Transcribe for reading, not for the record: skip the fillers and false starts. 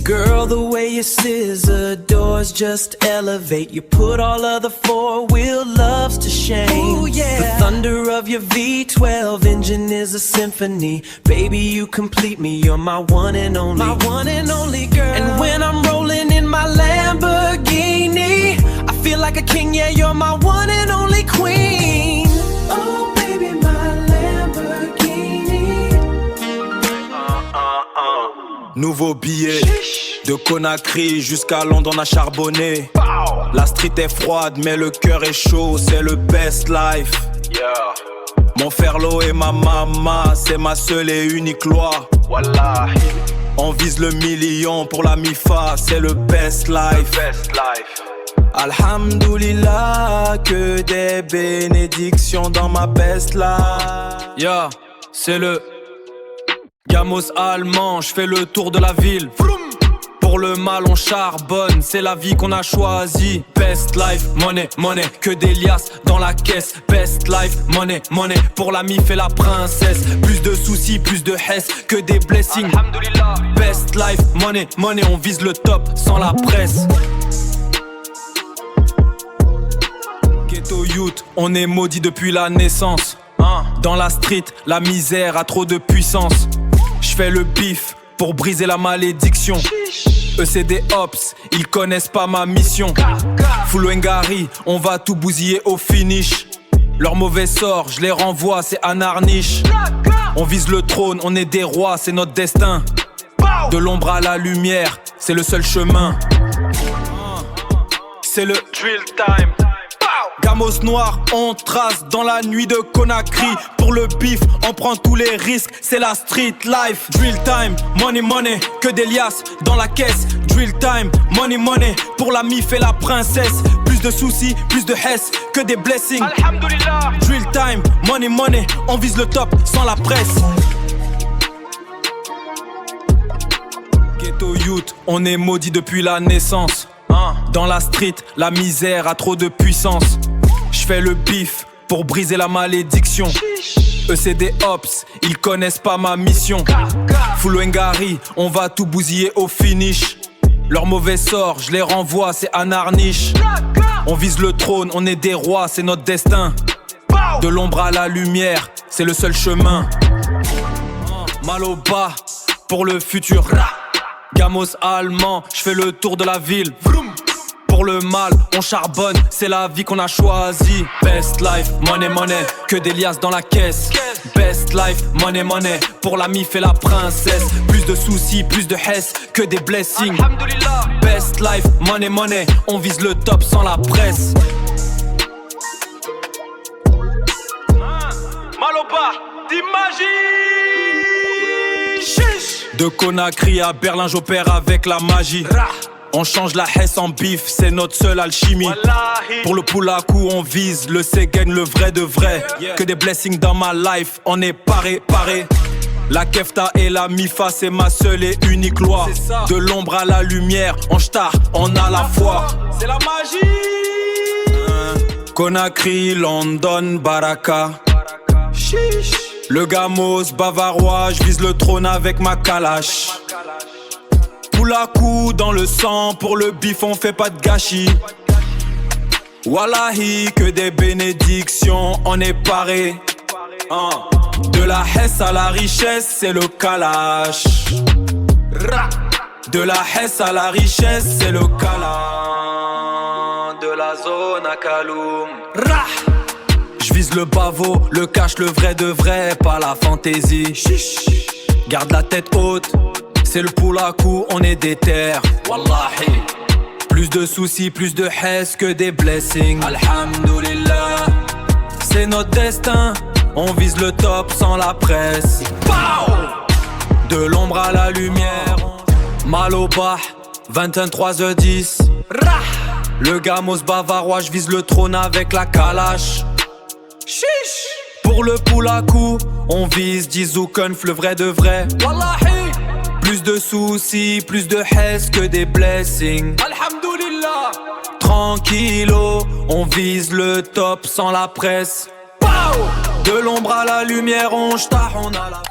Girl, the way you scissor doors just elevate. You put all other four-wheel loves to shame. Ooh, yeah. The thunder of your V12 engine is a symphony. Baby, you complete me, you're my one and only. My one and only girl. And when I'm rolling in my Lamborghini, I feel like a king, yeah, you're my one and only queen. Oh baby, my Lamborghini. Nouveau billet, de Conakry jusqu'à Londres on a charbonné. La street est froide mais le cœur est chaud, c'est le best life. Mon ferlo et ma mama, c'est ma seule et unique loi. On vise le million pour la MIFA, c'est le best life. Alhamdoulilah, que des bénédictions dans ma best life. Yeah, c'est le Gamos allemand, je fais le tour de la ville. Pour le mal on charbonne, c'est la vie qu'on a choisie. Best life, money, money, que des liasses dans la caisse. Best life, money, money, pour la mif et la princesse. Plus de soucis, plus de hess, que des blessings. Best life, money, money, on vise le top sans la presse. Ghetto youth, on est maudit depuis la naissance. Dans la street, la misère a trop de puissance. J'fais le bif pour briser la malédiction. Eux c'est des ops, ils connaissent pas ma mission. Full Wengari, on va tout bousiller au finish. Leur mauvais sort, je les renvoie, c'est Anarniche. On vise le trône, on est des rois, c'est notre destin. De l'ombre à la lumière, c'est le seul chemin. C'est le drill time. Gamos noir, on trace dans la nuit de Conakry. Pour le bif, on prend tous les risques, c'est la street life. Drill time, money money, que des liasses dans la caisse. Drill time, money money, pour la mif et la princesse. Plus de soucis, plus de hess, que des blessings. Alhamdoulilah. Drill time, money money, on vise le top sans la presse. Ghetto youth, on est maudit depuis la naissance. Dans la street, la misère a trop de puissance. J'fais le bif pour briser la malédiction. Eux c'est des ops, ils connaissent pas ma mission. Full Wengari, on va tout bousiller au finish. Leur mauvais sort, je les renvoie, c'est Anarniche. On vise le trône, on est des rois, c'est notre destin. De l'ombre à la lumière, c'est le seul chemin. Mal au bas, pour le futur. Gamos allemand, j'fais le tour de la ville. Pour le mal, on charbonne, c'est la vie qu'on a choisie. Best life, money money, que des liasses dans la caisse. Best life, money money, pour la mif et la princesse. Plus de soucis, plus de hess, que des blessings. Best life, money money, on vise le top sans la presse. Maloba, t'imagines? De Conakry à Berlin, j'opère avec la magie. On change la hesse en bif, c'est notre seule alchimie. Pour le poulakou, on vise le Segen, le vrai de vrai. Que des blessings dans ma life, on est paré. La kefta et la mifa, c'est ma seule et unique loi. De l'ombre à la lumière, on star, on a la foi. C'est la magie. Conakry, London, Baraka. Le gamos bavarois, je vise le trône avec ma calache. Poulakou dans le sang, pour le bif on fait pas de gâchis. Wallahi, que des bénédictions, on est paré. De la hesse à la richesse, c'est le kalash. De la hesse à la richesse, c'est le kalash. De la zone à Kaloum. J'vise le pavot, le cash, le vrai de vrai, pas la fantaisie. Garde la tête haute, c'est le poulakou, on est déter. Wallahi. Plus de soucis, plus de hess, que des blessings. Alhamdoulilah. C'est notre destin, on vise le top sans la presse. Pow! De l'ombre à la lumière, mal au bas, 21h10. Le gamos bavarois, j'vise le trône avec la calache. Pour le poulakou, on vise Dizoukenf, le vrai de vrai. Wallahi. Plus de soucis, plus de hess, que des blessings. Alhamdoulilah. Tranquillo, on vise le top sans la presse. Pow! De l'ombre à la lumière, on star, on a la